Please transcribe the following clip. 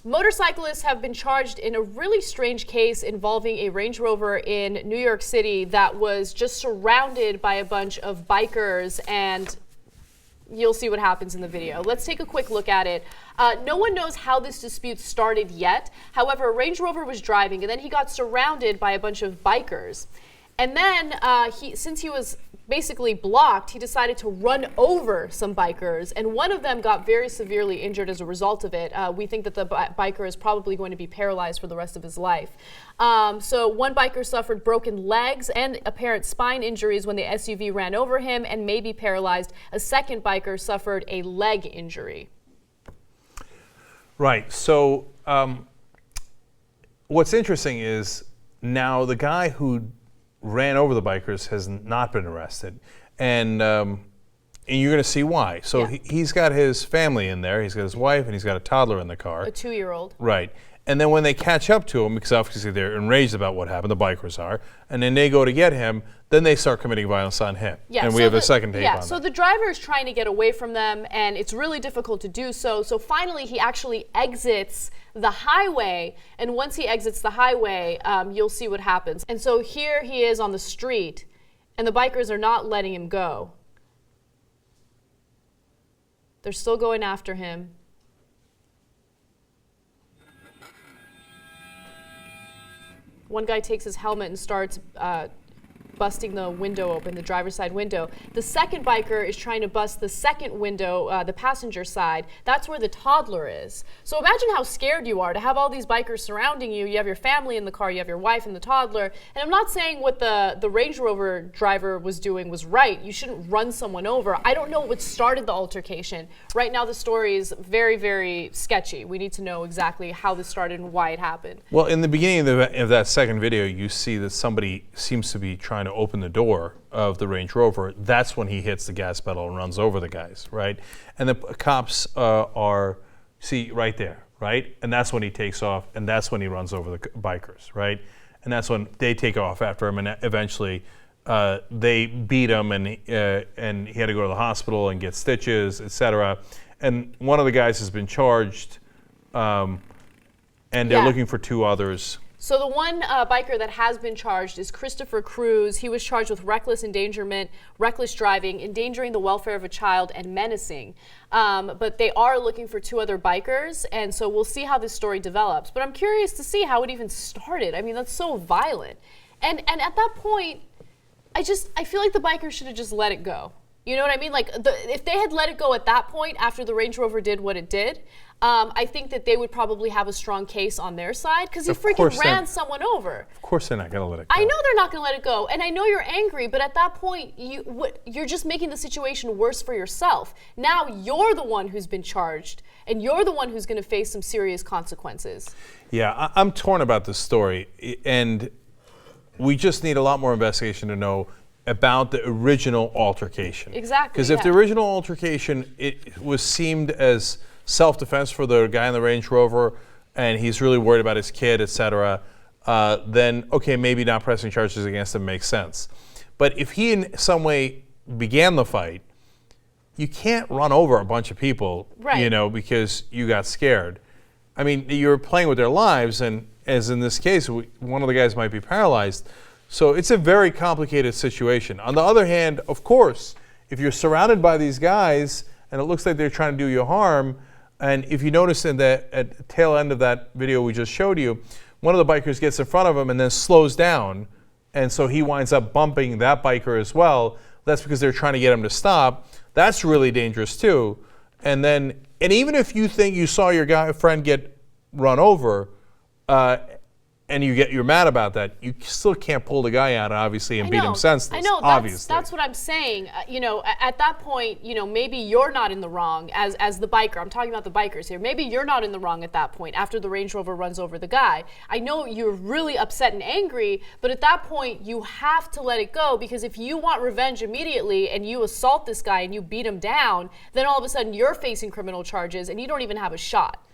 Motorcyclists have been charged in a really strange case involving a Range Rover in New York City that was just surrounded by a bunch of bikers, and you'll see what happens in the video. Let's take a quick look at it. No one knows how this dispute started yet. However, a Range Rover was driving, and then he got surrounded by a bunch of bikers. And then, since he was basically blocked, he decided to run over some bikers, and one of them got very severely injured as a result of it. We think that the biker is probably going to be paralyzed for the rest of his life. So one biker suffered broken legs and apparent spine injuries when the SUV ran over him and may be paralyzed. A second biker suffered a leg injury. Right. So what's interesting is now the guy who ran over the bikers has not been arrested, and you're going to see why. So yeah. He's got his family in there. He's got his wife, and he's got a toddler in the car. A 2-year-old. Right. And then when they catch up to him, because obviously they're enraged about what happened, the bikers are, and then they go to get him, then they start committing violence on him. Yeah, and we have a second tape on that. So the driver is trying to get away from them, and it's really difficult to do so. So finally, he actually exits the highway, and once he exits the highway, you'll see what happens. And so here he is on the street, and the bikers are not letting him go. They're still going after him. One guy takes his helmet and starts busting the window open, the driver's side window. The second biker is trying to bust the second window, the passenger side. That's where the toddler is. So imagine how scared you are to have all these bikers surrounding you. You have your family in the car, you have your wife and the toddler. And I'm not saying what the Range Rover driver was doing was right. You shouldn't run someone over. I don't know what started the altercation. Right now the story is very, very sketchy. We need to know exactly how this started and why it happened. Well, in the beginning of that second video, you see that somebody seems to be trying to open the door of the Range Rover. That's when he hits the gas pedal and runs over the guys, right? And the cops see right there, right? And that's when he takes off, and that's when he runs over the bikers, right? And that's when they take off after him, and eventually they beat him, and he had to go to the hospital and get stitches, etc. And one of the guys has been charged, and they're looking for 2 others. So the one biker that has been charged is Christopher Cruz. He was charged with reckless endangerment, reckless driving, endangering the welfare of a child, and menacing. But they are looking for 2 other bikers, and so we'll see how this story develops. But I'm curious to see how it even started. I mean, that's so violent. And at that point, I feel like the bikers should have just let it go. You know what I mean? Like, if they had let it go at that point after the Range Rover did what it did, I think that they would probably have a strong case on their side because he freaking ran someone over. Of course they're not going to let it go. I know they're not going to let it go, and I know you're angry, but at that point, you're just making the situation worse for yourself. Now you're the one who's been charged, and you're the one who's going to face some serious consequences. Yeah, I'm torn about this story, and we just need a lot more investigation to know about the original altercation. Exactly. Because if the original altercation, it was seemed as self-defense for the guy in the Range Rover, and he's really worried about his kid, etc., then okay, maybe not pressing charges against him makes sense. But if he in some way began the fight, you can't run over a bunch of people, right, because you got scared. I mean, you're playing with their lives, and as in this case, one of the guys might be paralyzed. So it's a very complicated situation. On the other hand, of course, if you're surrounded by these guys and it looks like they're trying to do you harm, and if you notice at the tail end of that video we just showed you, one of the bikers gets in front of him and then slows down, and so he winds up bumping that biker as well. That's because they're trying to get him to stop. That's really dangerous too. And even if you think you saw your friend get run over, and you're mad about that, you still can't pull the guy out, obviously, and beat him senseless. I know. Obviously. That's what I'm saying. At that point, maybe you're not in the wrong as the biker. I'm talking about the bikers here. Maybe you're not in the wrong at that point after the Range Rover runs over the guy. I know you're really upset and angry, but at that point, you have to let it go, because if you want revenge immediately and you assault this guy and you beat him down, then all of a sudden you're facing criminal charges and you don't even have a shot.